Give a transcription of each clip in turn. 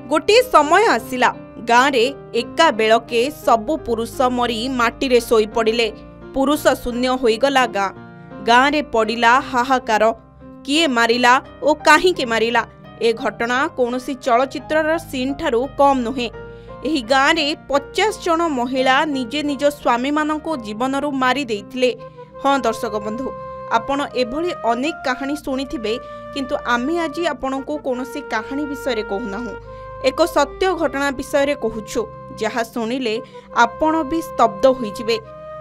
गोटे समय आसिला गाँव रे एका बेलके सबु पुरुष मरी माटी रे सोई पड़िले। पुरुष शून्य होईगला गाँव रे पड़िला हाहाकार। किए मारिला ओ काहींके मारिला ए घटना कौनसी चलचित्रर सीन ठारू कम नुहे। एही गाँव रे 50 जन महिला निजे निज स्वामी माननको जीवनरू मारी देइथिले। हाँ दर्शक बंधु, आपण एभली अनेक कहानी शुणिथिबे, किंतु आमे आज आपणको कौनसी कहानी विषय कहूनाहु। एक सत्य घटना विषय कहूछु, जहा शुणिले आपण भी स्तब्ध होइजिबे।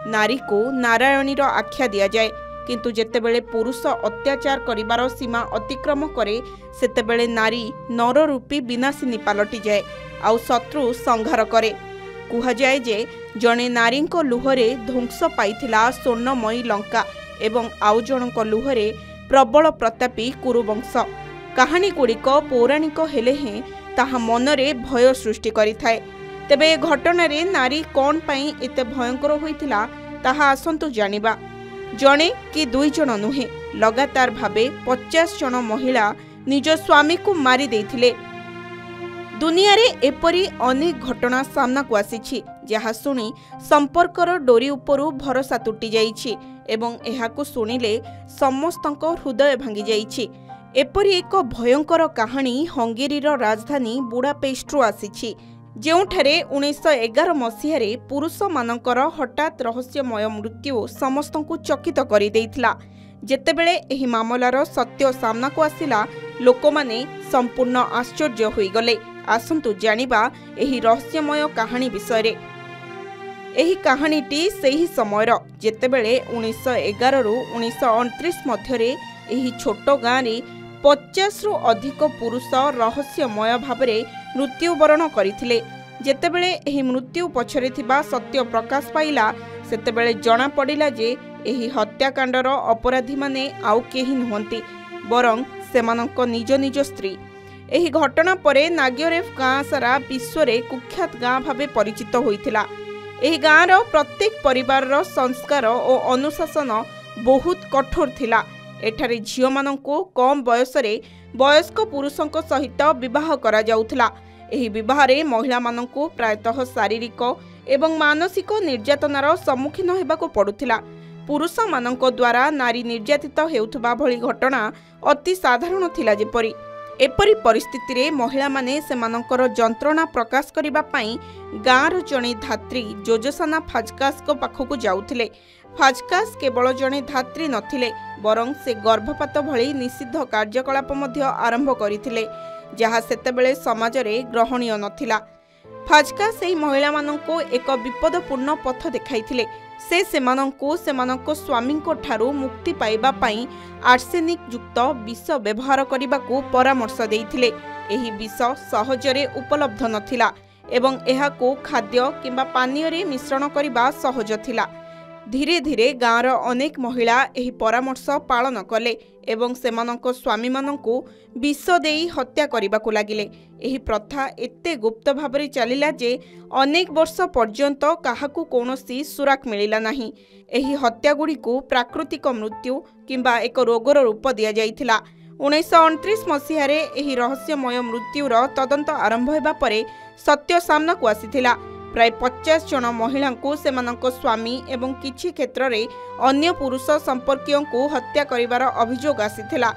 नारी को नारायणीर आख्या दिया जाए, किंतु जेतेबेले पुरुष अत्याचार करिबार सीमा अतिक्रम करे सेतेबेले नारी नर रूपी विनाशिनी पलटि जाए आउ शत्रु संहार करे। कुहा जाए जे जणे नारींको लुहरे ध्वंस पाइथिला स्वर्णमयी लंका एवं आउ जनक लुहरे प्रबल प्रतापी कुरुवंश। कहानी गुड़िक पौराणिक हेले हें ताहा मनरे भय सृष्टि करिथाए। तेबे घटना रे नारी कौन पाई एते भयंकर होइथिला ताहा आसंतु जानिबा। जणे कि दुई जन नुहे, लगातार भावे 50 जन महिला निज स्वामी को मारी देइथिले। दुनिया रे एपरी अनेक घटना सामना को आसीछि, जहा सुनी संपर्कर डोरी उपरु भरोसा तुटी जाइछि एवं एहाकु सुनिले समस्तଙ୍କ हृदय भांगी जाइछि। एपरी एक भयंकर कहानी हंगेरीर राजधानी बुडापेस्टरू आसीछि, जेउठारे 1911 मसीहारे पुरुष मानकर हठात रहस्यमय मृत्यु समस्तଙ୍କୁ चकित करि देइथिला। जेतेबेले एही मामलार सत्य सामना को आसिला, लोकमाने संपूर्ण आश्चर्य होई गले। आसंतु जानिबा एही रहस्यमय कहानी विषय। एही कहानीटी सेही समयर जेतेबेले 1911 रु 1929 मध्यरे एही छोट गाँव रे 50 रु अधिक पुरुष रहस्यमय भावरे मृत्युवरण करथिले। जेतेबेले एही मृत्यु पछरे थिबा सत्य प्रकाश पाइला, सेतेबेले जणा पड़िला जे एही हत्याकांडर अपराधी माने आउ केही नहंती, बरं सेमानंक निज निज स्त्री। एही घटना परे नाग्यरेफ गाँ सारा विश्वरे कुख्यात गाँ भावे परिचित होइथिला। एही गाँर प्रत्येक परिवारर संस्कार और अनुशासन बहुत कठोर थिला। एठारे झियो मानंको कम बयसरे वयस्क पुरुषंक सहित विवाह करा जाउथिला। एही विवाहरे महिला मानंको प्रायतः शारीरिक एवं मानसिक निर्यातनार सम्मुखीन हेबाको पडुथिला। पुरुष मानंको द्वारा नारी निर्यातित हेउथबा भली घटना अति साधारण थिला। जेपरि एपरी परिस्थिति रे महिला माने सेमानंकर जंत्रणा प्रकाश करिबा पई गाँर जणे धात्री जोजसाना फाजकास को पाखकु जाउथिले। फाजकास केवल जणे धात्री नथिले, बरं से गर्भपात भली निषिद्ध कार्यकलाप मध्य आरंभ करिथिले, जहा सेतेबेले समाज रे ग्रहणीय नथिला। फाजकास एही महिला मानंको एक विपदपूर्ण पथ देखाइथिले। से सेमानंको सेमानंको स्वामींको ठारू मुक्ति पाइबा पई आर्सेनिक युक्त विष व्यवहार करिबाकू परामर्श देइथिले। एही विष सहजरे उपलब्ध नथिला एवं एहाको खाद्य किंबा पानीय रे मिश्रण करिबा सहज थिला। धीरे धीरे गाँर अनेक महिला एही परामर्श पालन कले एवं सेमानंको स्वामी मानंको विष देई हत्या करिबाकू लागिले। एही प्रथा एते गुप्त भाबरे चलिला जे अनेक वर्ष पर्यंत काहाकू कौनसी सुराक मिलिला नाही। एही हत्या गुड़िकू प्राकृतिक मृत्यु किंबा एक रोगर रूप दिया जाइथिला। 1929 मसीहारे एही रहस्यमय मृत्युर तदंत आरंभ हेबा परे सत्य सामना को आसीथिला। प्राय 50 जन महिला को सेमानंको स्वामी एवं किछि क्षेत्र रे अन्य पुरुष संपर्कियों को हत्या करिवार अभियोग आसीथिला।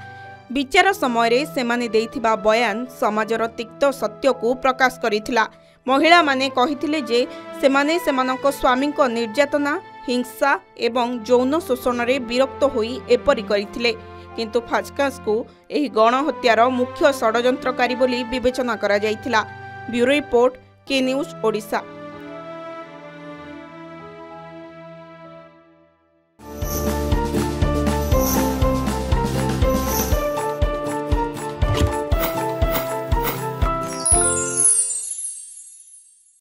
विचार समय रे सेमाने देइथिबा बयान समाजर तिक्त सत्य को प्रकाश करिथिला। महिला माने कहिथिले जे सेमाने सेमानंको स्वामींको निर्यातना, हिंसा एवं यौन शोषण रे विरक्त होई एपरि करिथिले, किंतु फाजकास को एही गणहत्यार मुख्य षडयंत्रकारी बोली विवेचना करा जाइथिला। ब्यूरो रिपोर्ट, के न्यूज ओडिशा।